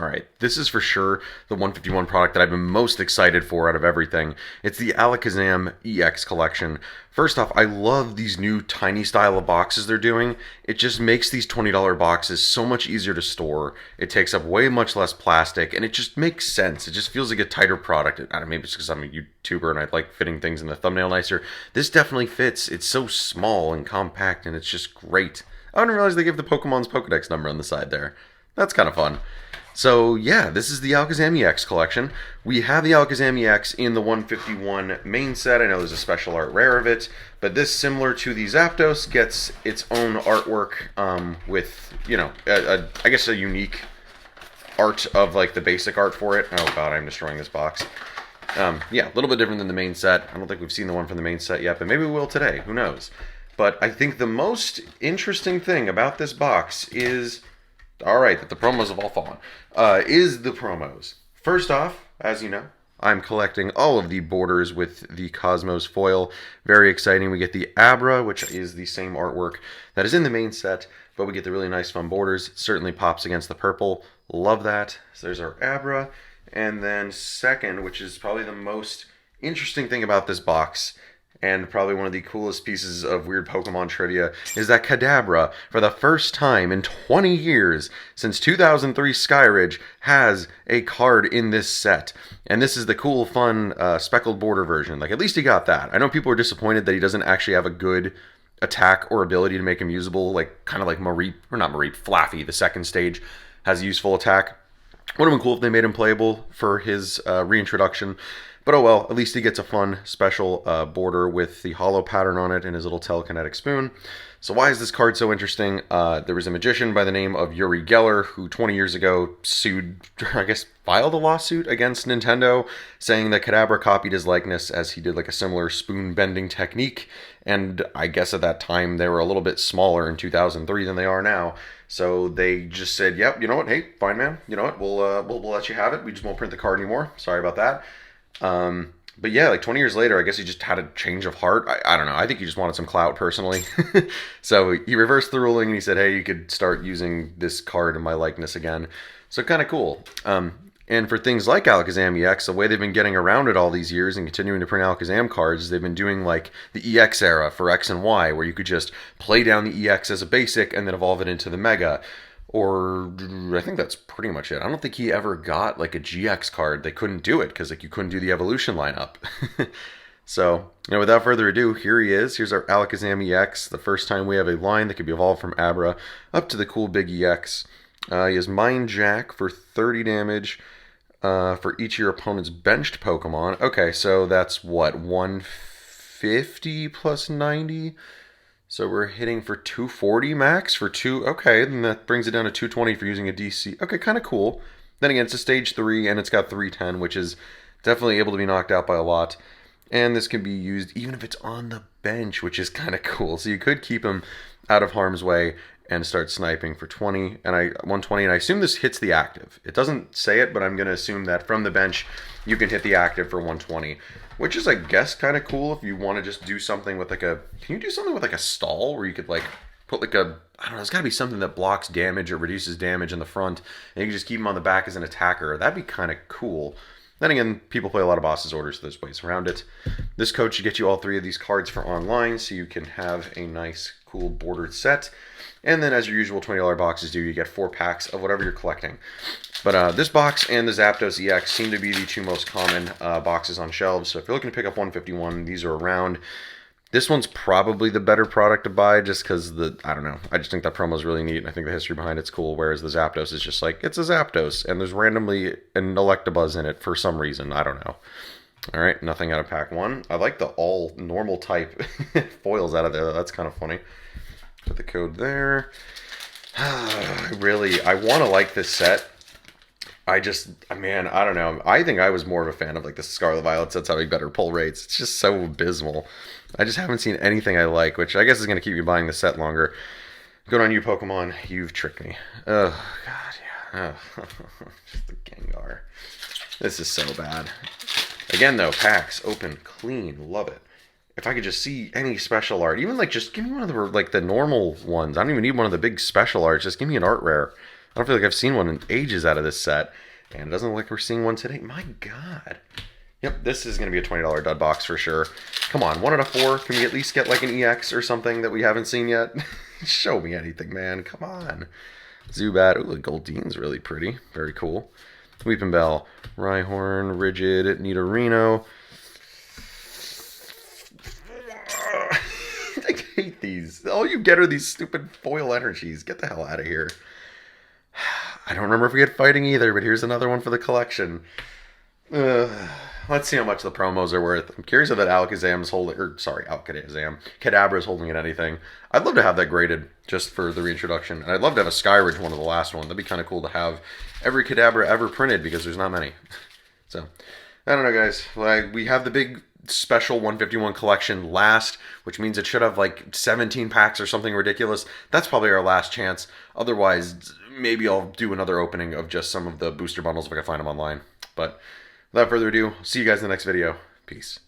All right, this is for sure the 151 product that I've been most excited for out of everything. It's the Alakazam EX collection. First off, I love these new tiny style of boxes they're doing. It just makes these $20 boxes so much easier to store. It takes up way much less plastic, and it just makes sense. It just feels like a tighter product. I don't know, maybe it's because I'm a YouTuber and I like fitting things in the thumbnail nicer. This definitely fits. It's so small and compact, and it's just great. I didn't realize they gave the Pokemon's Pokedex number on the side there. That's kind of fun. So yeah, this is the Alakazam EX collection. We have the Alakazam EX in the 151 main set. I know there's a special art rare of it, but this, similar to the Zapdos, gets its own artwork with, you know, I guess a unique art of like the basic art for it. Oh god, I'm destroying this box. Yeah, a little bit different than the main set. I don't think we've seen the one from the main set yet, but maybe we will today. Who knows? But I think the most interesting thing about this box is... Alright, that the promos have all fallen. Is the promos. First off, as you know, I'm collecting all of the borders with the Cosmos foil. Very exciting. We get the Abra, which is the same artwork that is in the main set, but we get the really nice fun borders. Certainly pops against the purple. Love that. So there's our Abra. And then second, which is probably the most interesting thing about this box, and probably one of the coolest pieces of weird Pokemon trivia, is that Kadabra, for the first time in 20 years, since 2003 Skyridge, has a card in this set. And this is the cool, fun, speckled border version. Like, at least he got that. I know people are disappointed that he doesn't actually have a good attack or ability to make him usable, like, kind of like Mareep, or not Mareep, Flaffy, the second stage, has a useful attack. Would have been cool if they made him playable for his reintroduction. But oh well, at least he gets a fun special border with the hollow pattern on it and his little telekinetic spoon. So why is this card so interesting? There was a magician by the name of Uri Geller who 20 years ago sued, I guess, filed a lawsuit against Nintendo, saying that Kadabra copied his likeness as he did like a similar spoon bending technique. And I guess at that time they were a little bit smaller in 2003 than they are now. So they just said, yep, you know what, hey, fine man, you know what, we'll let you have it. We just won't print the card anymore. Sorry about that. But yeah, like 20 years later, I guess he just had a change of heart. I don't know. I think he just wanted some clout personally. So he reversed the ruling and he said, hey, you could start using this card in my likeness again. So kind of cool. And for things like Alakazam EX, the way they've been getting around it all these years and continuing to print Alakazam cards is they've been doing like the EX era for X and Y, where you could just play down the EX as a basic and then evolve it into the Mega. Or I think that's pretty much it. I don't think he ever got like a GX card. They couldn't do it because like you couldn't do the evolution lineup. So, you know, without further ado, here he is. Here's our Alakazam EX. The first time we have a line that could be evolved from Abra up to the cool big EX. He has Mind Jack for 30 damage for each of your opponent's benched Pokemon. Okay, so that's what, 150 plus 90? So we're hitting for 240 max for two. Okay, then that brings it down to 220 for using a DC. Okay, kind of cool. Then again, it's a stage 3 and it's got 310, which is definitely able to be knocked out by a lot. And this can be used even if it's on the bench, which is kind of cool. So you could keep him out of harm's way and start sniping for 120, and I assume this hits the active. It doesn't say it, but I'm going to assume that from the bench you can hit the active for 120. Which is, I guess, kind of cool if you want to just do something with like a... Can you do something with like a stall where you could like put like a... I don't know, there's got to be something that blocks damage or reduces damage in the front, and you can just keep him on the back as an attacker. That'd be kind of cool. Then again, people play a lot of bosses orders, so there's ways around it. This code should get you all 3 of these cards for online, so you can have a nice, cool bordered set. And then, as your usual $20 boxes do, you get 4 packs of whatever you're collecting. But this box and the Zapdos EX seem to be the 2 most common boxes on shelves. So if you're looking to pick up 151, these are around. This one's probably the better product to buy just because I don't know. I just think that promo is really neat, and I think the history behind it's cool, whereas the Zapdos is just like, it's a Zapdos, and there's randomly an Electabuzz in it for some reason. I don't know. All right, nothing out of pack 1. I like the all normal type foils out of there. That's kind of funny. Put the code there. I want to like this set. Man, I don't know. I think I was more of a fan of like the Scarlet Violet sets having better pull rates. It's just so abysmal. I just haven't seen anything I like, which I guess is going to keep me buying the set longer. Good on you, Pokemon. You've tricked me. Oh, God, yeah. Oh. Just the Gengar. This is so bad. Again, though, packs, open, clean, love it. If I could just see any special art, even like just give me one of the like the normal ones. I don't even need one of the big special arts. Just give me an art rare. I don't feel like I've seen one in ages out of this set. And it doesn't look like we're seeing one today. My God. Yep, this is going to be a $20 dud box for sure. Come on, 1 out of 4. Can we at least get like an EX or something that we haven't seen yet? Show me anything, man. Come on. Zubat. Ooh, the Goldene's really pretty. Very cool. Weeping Bell. Rhyhorn, Rigid, Nidorino. I hate these. All you get are these stupid foil energies. Get the hell out of here. I don't remember if we had fighting either, but here's another one for the collection. Let's see how much the promos are worth. I'm curious if that Alakazam's holding, or sorry, Alakazam, Kadabra's holding at anything. I'd love to have that graded just for the reintroduction. And I'd love to have a Skyridge one of the last one. That'd be kind of cool to have every Kadabra ever printed because there's not many. So, I don't know, guys. Like, we have the big special 151 collection last, which means it should have like 17 packs or something ridiculous. That's probably our last chance. Otherwise, maybe I'll do another opening of just some of the booster bundles if I can find them online. But without further ado, see you guys in the next video. Peace.